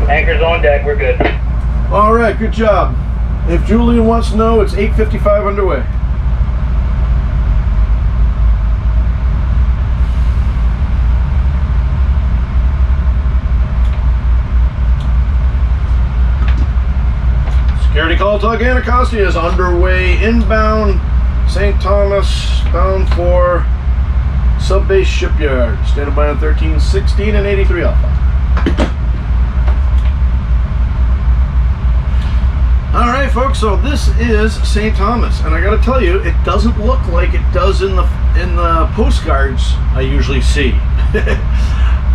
Anchor's on deck, we're good. All right, good job. If Julian wants to know, it's 8:55 underway. Security call to Anacostia is underway inbound St. Thomas, bound for Subbase Shipyard. Standing by on 1316 and 83 Alpha. All right, folks. So this is St. Thomas, and I got to tell you, it doesn't look like it does in the postcards I usually see.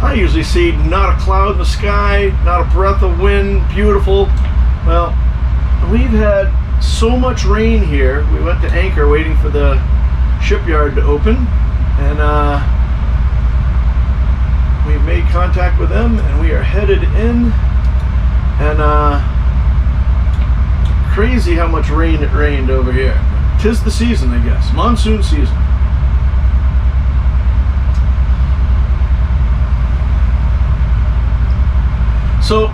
I usually see not a cloud in the sky, not a breath of wind, beautiful. Well, we've had so much rain here. We went to anchor waiting for the shipyard to open, and we've made contact with them, and we are headed in. And crazy how much rain it rained over here. 'Tis the season, I guess. Monsoon season. So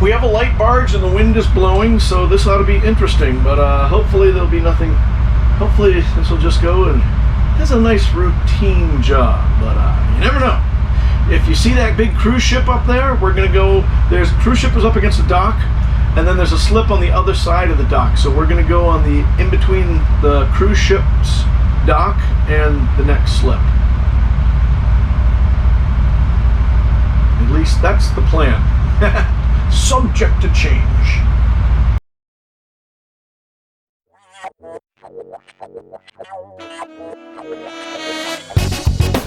we have a light barge and the wind is blowing, so this ought to be interesting, but hopefully there'll be nothing. Hopefully this will just go, and it's a nice routine job, but you never know. If you see that big cruise ship up there, we're gonna go, there's cruise ship is up against the dock, and then there's a slip on the other side of the dock, so we're gonna go on the in between the cruise ship's dock and the next slip. At least that's the plan. Subject to change.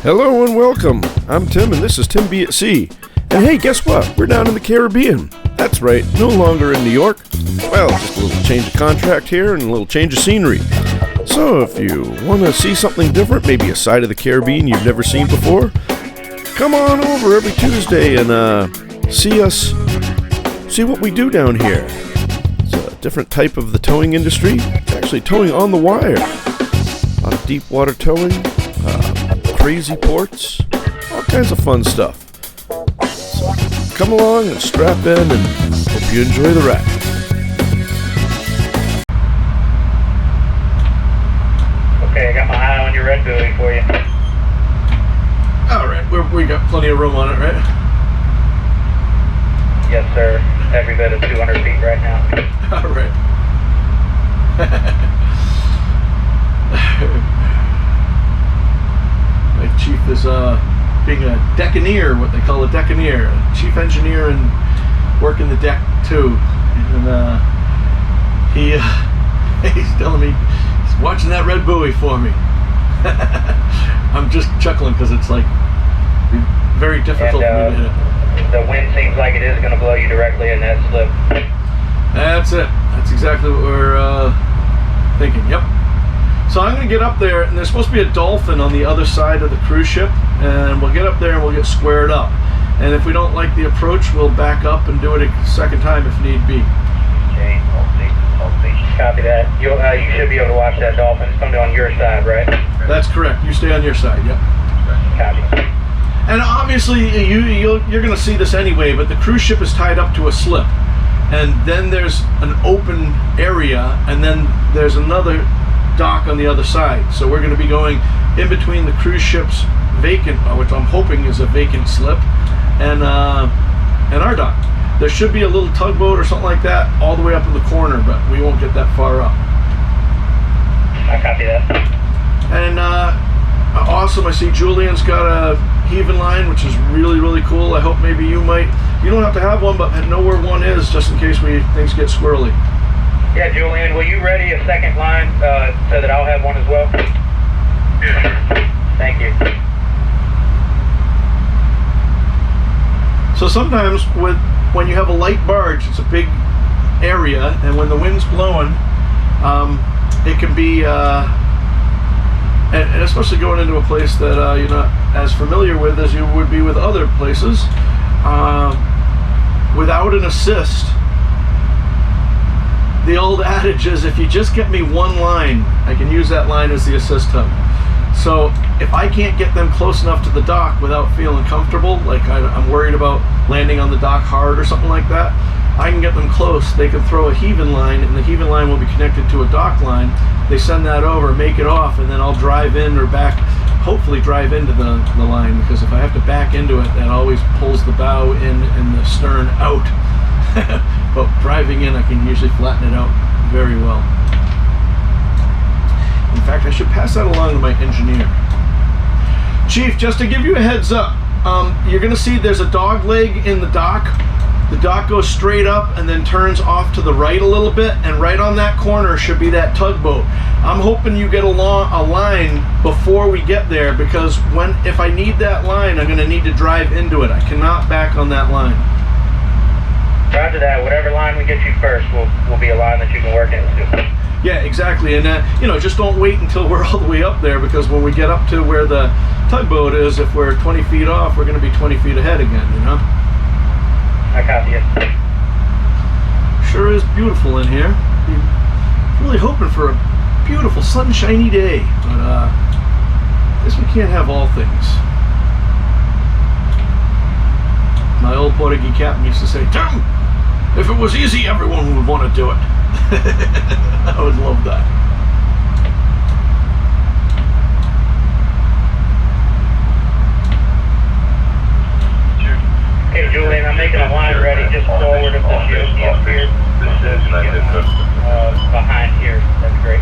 Hello and welcome. I'm Tim and this is TimBatSea. And hey, guess what? We're down in the Caribbean. That's right, no longer in New York. Well, just a little change of contract here and a little change of scenery. So if you want to see something different, maybe a side of the Caribbean you've never seen before, come on over every Tuesday and see what we do down here. It's a different type of the towing industry. It's actually towing on the wire. A lot of deep water towing, crazy ports, all kinds of fun stuff. So come along and strap in and hope you enjoy the ride. Okay, I got my eye on your red buoy for you. All right, we got plenty of room on it, right? Yes, sir. Every bit of 200 feet right now. All right. My chief is being a deckaneer, what they call a deckaneer, a chief engineer, and working the deck too. And he's telling me he's watching that red buoy for me. I'm just chuckling because it's like very difficult for me to hit. The wind seems like it is going to blow you directly in that slip. That's it. That's exactly what we're thinking. Yep. So I'm going to get up there, and there's supposed to be a dolphin on the other side of the cruise ship, and we'll get up there and we'll get squared up. And if we don't like the approach, we'll back up and do it a second time if need be. Okay, copy that. You should be able to watch that dolphin. It's going to be on your side, right? That's correct. You stay on your side. Yep. Copy. And obviously, you're going to see this anyway, but the cruise ship is tied up to a slip. And then there's an open area, and then there's another dock on the other side. So we're going to be going in between the cruise ship's vacant, which I'm hoping is a vacant slip, and our dock. There should be a little tugboat or something like that all the way up in the corner, but we won't get that far up. I copy that. And awesome, I see Julian's got a heaving line, which is really, really cool. I hope maybe you don't have to have one, but know where one is just in case things get squirrely. Yeah, Julian, will you ready a second line so that I'll have one as well? Thank you. So sometimes when you have a light barge, it's a big area, and when the wind's blowing, it can be, and especially going into a place that you're not as familiar with as you would be with other places, without an assist. The old adage is, if you just get me one line, I can use that line as the assist hub. So if I can't get them close enough to the dock without feeling comfortable, like I'm worried about landing on the dock hard or something like that, I can get them close. They can throw a heaving line, and the heaving line will be connected to a dock line. They send that over, make it off, and then I'll drive in or back, hopefully drive into the line, because if I have to back into it, that always pulls the bow in and the stern out. But driving in, I can usually flatten it out very well. In fact, I should pass that along to my engineer. Chief, just to give you a heads up, you're going to see there's a dog leg in the dock. The dock goes straight up and then turns off to the right a little bit, and right on that corner should be that tugboat. I'm hoping you get a line before we get there, because if I need that line, I'm going to need to drive into it. I cannot back on that line. Roger that. Whatever line we get you first will be a line that you can work into. Yeah, exactly. And just don't wait until we're all the way up there, because when we get up to where the tugboat is, if we're 20 feet off, we're going to be 20 feet ahead again, you know? I copy it. Sure is beautiful in here. Really hoping for a beautiful sunshiny day, but I guess we can't have all things. My old Portuguese captain used to say, "Tim, if it was easy, everyone would want to do it." I always loved that. Okay, Julian, I'm making a line ready just forward of the GOC up here. Behind here. That's great.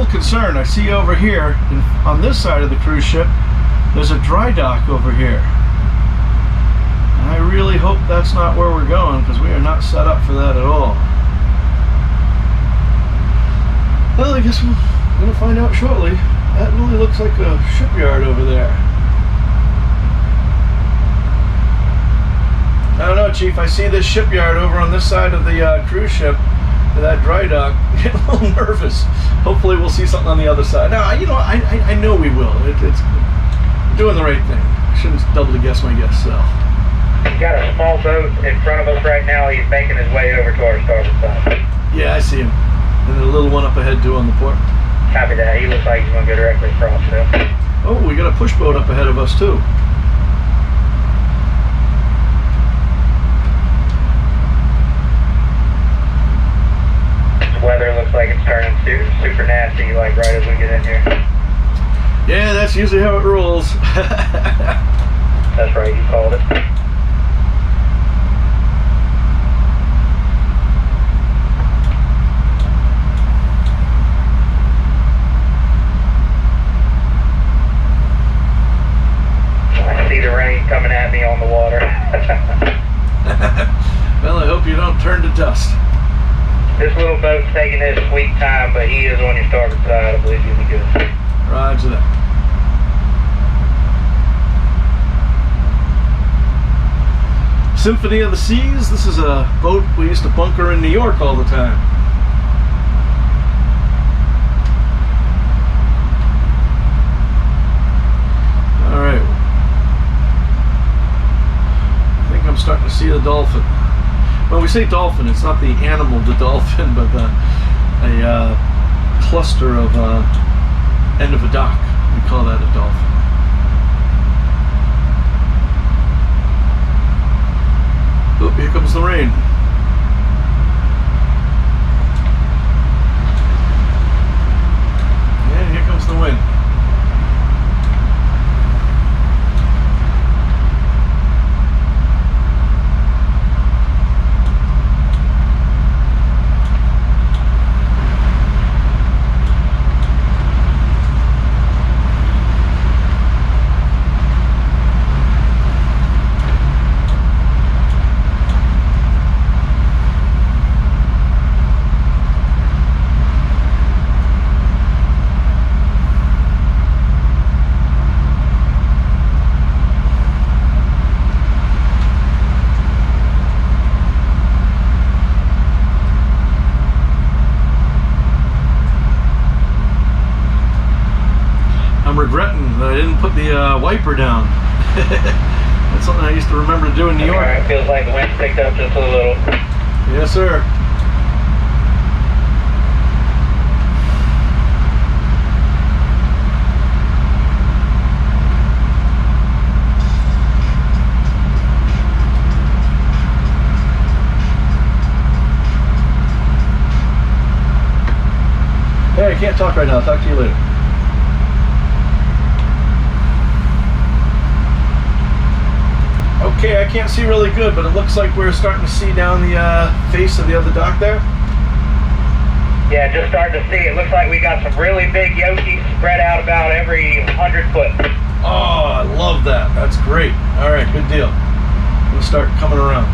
Concerned. I see over here on this side of the cruise ship there's a dry dock over here, and I really hope that's not where we're going, because we are not set up for that at all. Well, I guess we're going to find out shortly. That really looks like a shipyard over there. I don't know, Chief, I see this shipyard over on this side of the cruise ship, that dry dock. I'm getting a little nervous. Hopefully we'll see something on the other side. Now, you know, I know we will. It's doing the right thing. I shouldn't doubly guess my guess self. He's got a small boat in front of us right now. He's making his way over to our starboard side. Yeah, I see him. And then a little one up ahead too on the port. Copy that. He looks like he's going to go directly across there. Oh, we got a push boat up ahead of us too. Weather looks like it's turning super nasty, like right as we get in here. Yeah, that's usually how it rolls. That's right, you called it. I see the rain coming at me on the water. Well, I hope you don't turn to dust. This little boat's taking his sweet time, but he is on your starboard side. I believe you'll be good. Roger that. Symphony of the Seas. This is a boat we used to bunker in New York all the time. All right. I think I'm starting to see the dolphin. When we say dolphin, it's not the animal, the dolphin, but a cluster of end of a dock. We call that a dolphin. Oh, here comes the rain. And here comes the wind. regretting that I didn't put the wiper down. That's something I used to remember to do in New York. Alright, feels like the wind picked up just a little. Yes, sir. Hey, I can't talk right now. I'll talk to you later. Okay, I can't see really good, but it looks like we're starting to see down the face of the other dock there. Yeah, just starting to see. It looks like we got some really big yokis spread out about every 100 foot. Oh, I love that. That's great. All right, good deal. We'll start coming around.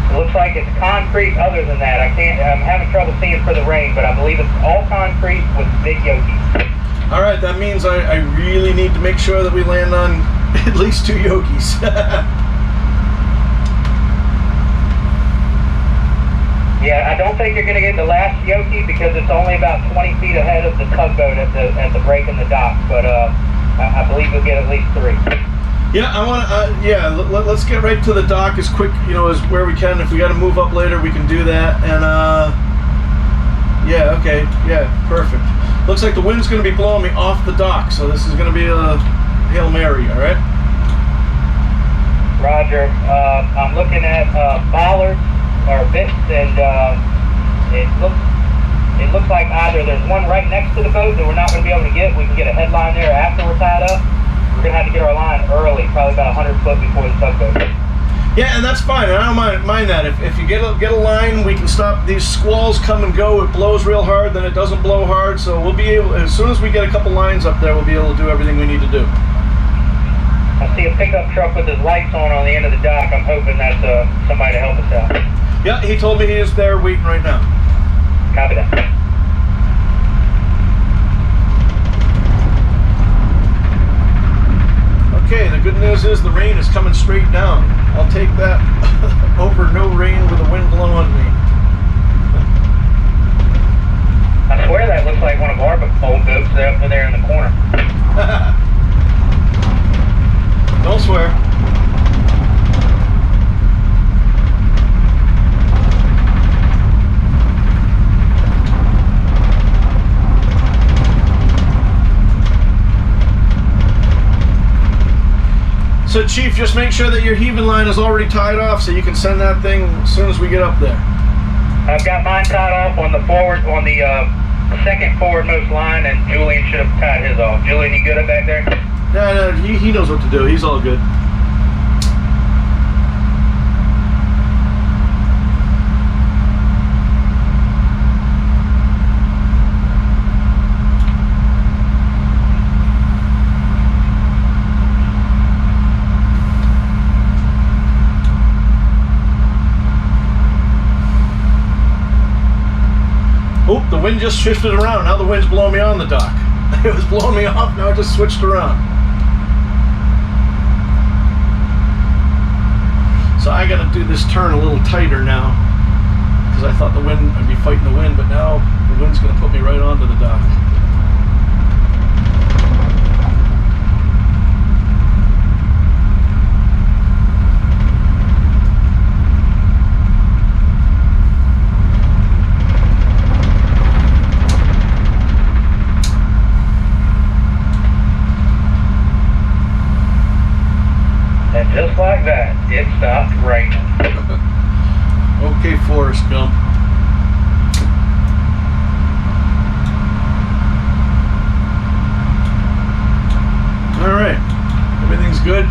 It looks like it's concrete other than that. I'm having trouble seeing for the rain, but I believe it's all concrete with big yokis. All right, that means I really need to make sure that we land on at least 2 yokis. Yeah, I don't think you're going to get the last yoki because it's only about 20 feet ahead of the tugboat at the break in the dock, but I believe you'll get at least 3. Yeah, I want to. Yeah, let's get right to the dock as quick, as where we can. If we got to move up later, we can do that. And yeah, okay, yeah, perfect. Looks like the wind's going to be blowing me off the dock, so this is going to be a Hail Mary. All right. Roger. I'm looking at bollards or bits, and it looks like either there's one right next to the boat that we're not going to be able to get. We can get a headline there after we're tied up. We're going to have to get our line early, probably about 100 foot before the tugboat. Yeah, and that's fine. I don't mind that. If you get a line, we can stop. These squalls come and go. It blows real hard, then it doesn't blow hard. So we'll be able, as soon as we get a couple lines up there, we'll be able to do everything we need to do. I see a pickup truck with his lights on the end of the dock. I'm hoping that's somebody to help us out. Yeah, he told me he is there waiting right now. Copy that. Okay, the good news is the rain is coming straight down. I'll take that over no rain with the wind blowing on me. I swear that looks like one of our old boats up there in the corner. Don't swear. So Chief, just make sure that your heaving line is already tied off so you can send that thing as soon as we get up there. I've got mine tied off on the second forwardmost line, and Julian should have tied his off. Julian, you good up back there? No, he knows what to do. He's all good. Oh, the wind just shifted around. Now the wind's blowing me on the dock. It was blowing me off, now it just switched around. So I gotta do this turn a little tighter now, because I thought the wind, I'd be fighting the wind, but now the wind's gonna put me right onto the dock. And just like that, it stopped raining. Okay, Forrest Gump. All right, everything's good.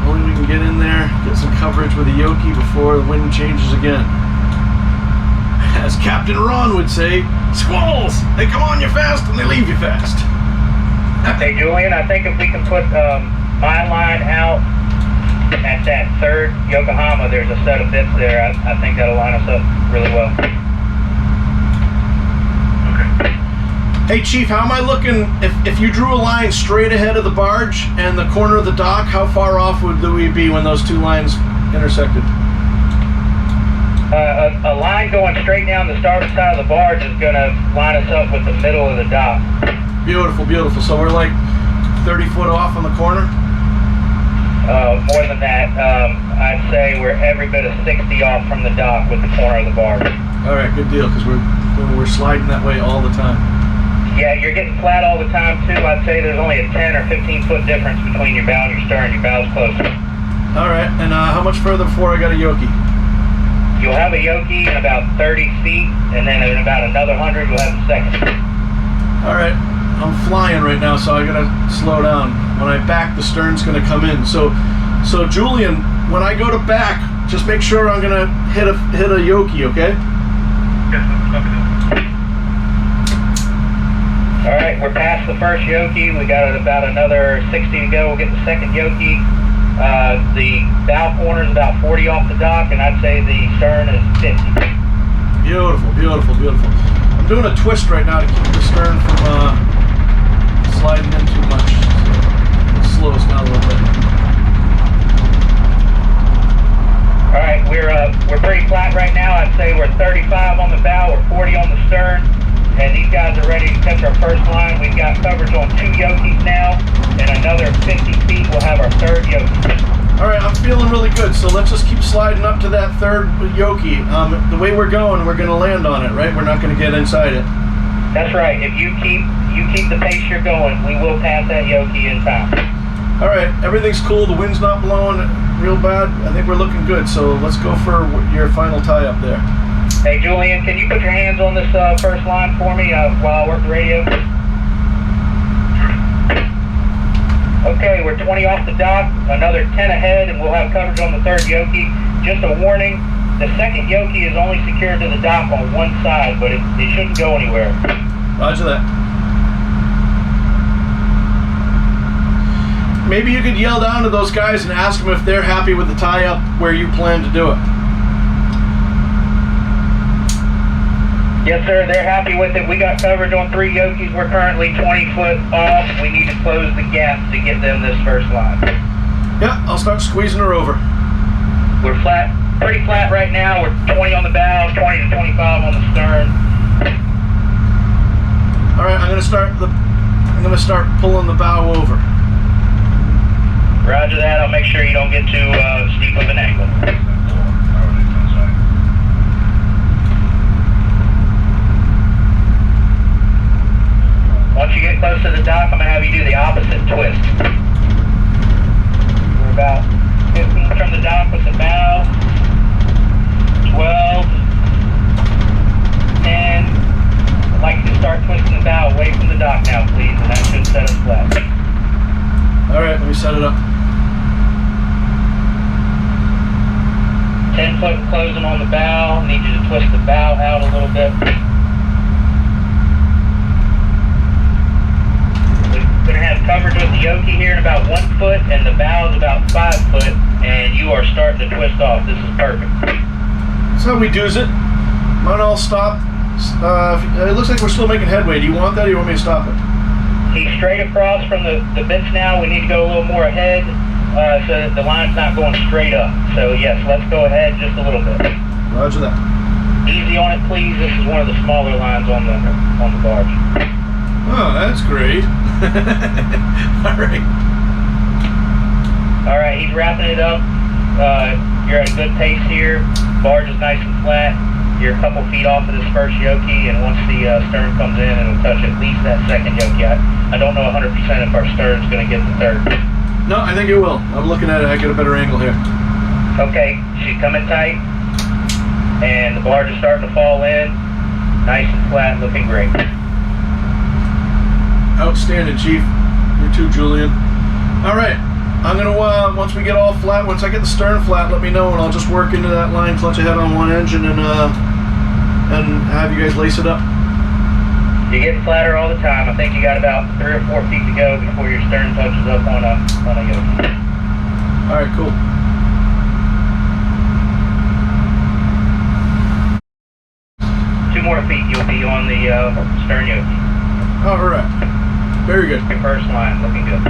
Only we can get in there, get some coverage with a yoki before the wind changes again. As Captain Ron would say, squalls! They come on you fast and they leave you fast. Hey Julian, I think if we can put my line out at that third Yokohama, there's a set of bits there. I think that'll line us up really well. Okay. Hey Chief, how am I looking? If you drew a line straight ahead of the barge and the corner of the dock, how far off would we be when those two lines intersected? A line going straight down the starboard side of the barge is going to line us up with the middle of the dock. Beautiful, beautiful. So we're like 30 foot off on the corner? More than that, I'd say we're every bit of 60 off from the dock with the corner of the barge. All right, good deal, because we're sliding that way all the time. Yeah, you're getting flat all the time too. I'd say there's only a 10 or 15 foot difference between your bow and your stern. Your bow's closer. All right, and how much further before I got a yoke? You'll have a yoke in about 30 feet, and then in about another 100, you'll have the second. All right, I'm flying right now, so I gotta slow down. When I back, the stern's gonna come in. So Julian, when I go to back, just make sure I'm gonna hit a yoke, okay? Yes, let me know. All right, we're past the first yoke. We got about another 60 to go. We'll get the second yoke. The bow corner is about 40 off the dock, and I'd say the stern is 50. Beautiful, beautiful, beautiful. I'm doing a twist right now to keep the stern from sliding in too much. So slow us down a little bit. All right, we're pretty flat right now. I'd say we're 35 on the bow, we're 40 on the stern, and these guys are ready to catch our first line. We've got coverage on 2 yokies now, and another 50 feet we'll have our third yokie. All right, I'm feeling really good, so let's just keep sliding up to that third yokie. The way we're going to land on it, right? We're not going to get inside it. That's right. If you keep the pace you're going, we will pass that yokie in time. All right, everything's cool. The wind's not blowing real bad. I think we're looking good, so let's go for your final tie up there. Hey, Julian, can you put your hands on this first line for me while I work the radio? Okay, we're 20 off the dock, another 10 ahead, and we'll have coverage on the third yokie. Just a warning, the second yokie is only secured to the dock on one side, but it shouldn't go anywhere. Roger that. Maybe you could yell down to those guys and ask them if they're happy with the tie-up where you plan to do it. Yes, sir, they're happy with it. We got coverage on 3 yokies. We're currently 20 foot off. We need to close the gap to get them this first line. Yeah, I'll start squeezing her over. We're flat, pretty flat right now. We're 20 on the bow, 20 to 25 on the stern. All right, I'm gonna start pulling the bow over. Roger that. I'll make sure you don't get too steep of an angle. Once you get close to the dock, I'm going to have you do the opposite twist. We're about 15 from the dock with the bow, 12, 10. I'd like you to start twisting the bow away from the dock now, please, and that should set us flat. All right, let me set it up. 10 foot closing on the bow. Need you to twist the bow out a little bit. We're going to have coverage with the yokie here in about 1 foot, and the bow is about 5 foot, and you are starting to twist off. This is perfect. That's how we do's it. Might all stop. It looks like we're still making headway. Do you want that, or do you want me to stop it? He's straight across from the bits now. We need to go a little more ahead so that the line's not going straight up. So yes, let's go ahead just a little bit. Roger that. Easy on it, please. This is one of the smaller lines on the barge. Oh, that's great. All right. All right, he's wrapping it up. You're at a good pace here. Barge is nice and flat. You're a couple feet off of this first yokie, and once the stern comes in, it'll touch at least that second yokie. I don't know 100% if our stern's going to get the third. No, I think it will. I'm looking at it. I get a better angle here. Okay, she's coming tight, and the barge is starting to fall in. Nice and flat, looking great. Outstanding, Chief. You too, Julian. All right. I'm going to, once we get all flat, once I get the stern flat, let me know, and I'll just work into that line, clutch ahead on one engine, and have you guys lace it up. You get flatter all the time. I think you got about 3 or 4 feet to go before your stern touches up on a yoke. All right, cool. Two more feet, you'll be on the stern yoke. All right. Very good. Your first line, looking good.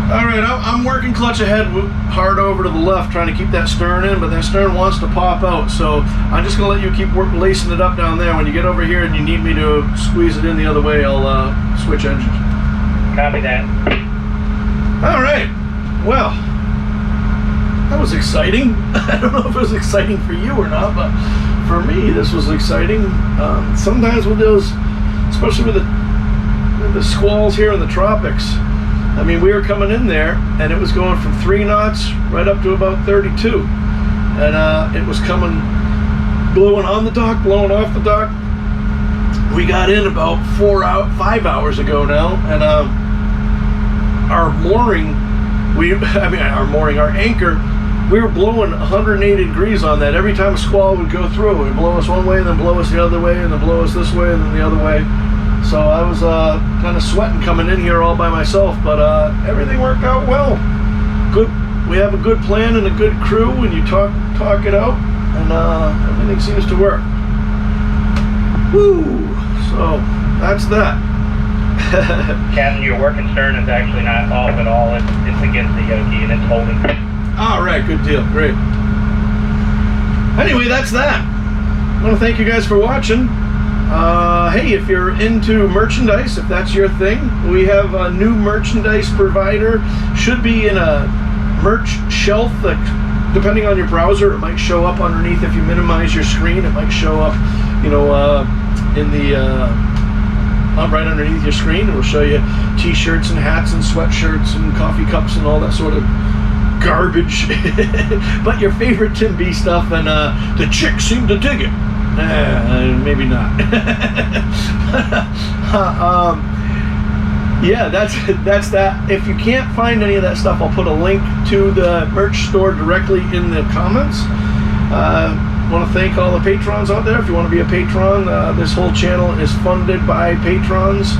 All right, I'm working clutch ahead hard over to the left, trying to keep that stern in, but that stern wants to pop out. So I'm just going to let you keep lacing it up down there. When you get over here and you need me to squeeze it in the other way, I'll switch engines. Copy that. All right. Well, that was exciting. I don't know if it was exciting for you or not, but for me, this was exciting. Sometimes with those, especially with the squalls here in the tropics, I mean, we were coming in there and it was going from 3 knots right up to about 32. And it was coming, blowing on the dock, blowing off the dock. We got in about 5 hours ago now, and our mooring, our anchor, we were blowing 180 degrees on that. Every time a squall would go through, it would blow us one way, and then blow us the other way, and then blow us this way, and then the other way. So I was kind of sweating coming in here all by myself, but everything worked out well. Good. We have a good plan and a good crew, and you talk it out, and everything seems to work. Woo! So that's that. Captain, your working stern is actually not off at all. It's against the yoke and it's holding. All right, good deal, great. Anyway, that's that. I want to thank you guys for watching. Hey, if you're into merchandise, if that's your thing, we have a new merchandise provider. Should be in a merch shelf that, depending on your browser, it might show up underneath. If you minimize your screen, it might show up, in the right underneath your screen. It will show you t-shirts and hats and sweatshirts and coffee cups and all that sort of garbage. But your favorite TimBatSea stuff, and the chicks seem to dig it. Maybe not. Yeah, that's that. If you can't find any of that stuff, I'll put a link to the merch store directly in the comments. I want to thank all the patrons out there. If you want to be a patron, this whole channel is funded by patrons.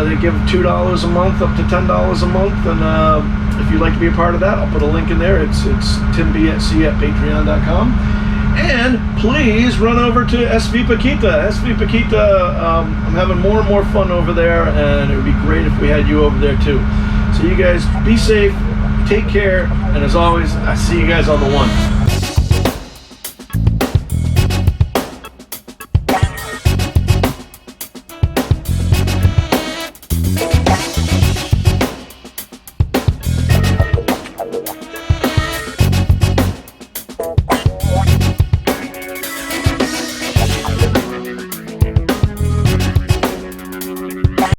They give $2 a month up to $10 a month, and if you'd like to be a part of that, I'll put a link in there. It's TimBatSea at patreon.com. And please run over to SV Paquita. SV Paquita, I'm having more and more fun over there, and it would be great if we had you over there too. So you guys be safe, take care, and as always, I see you guys on the one.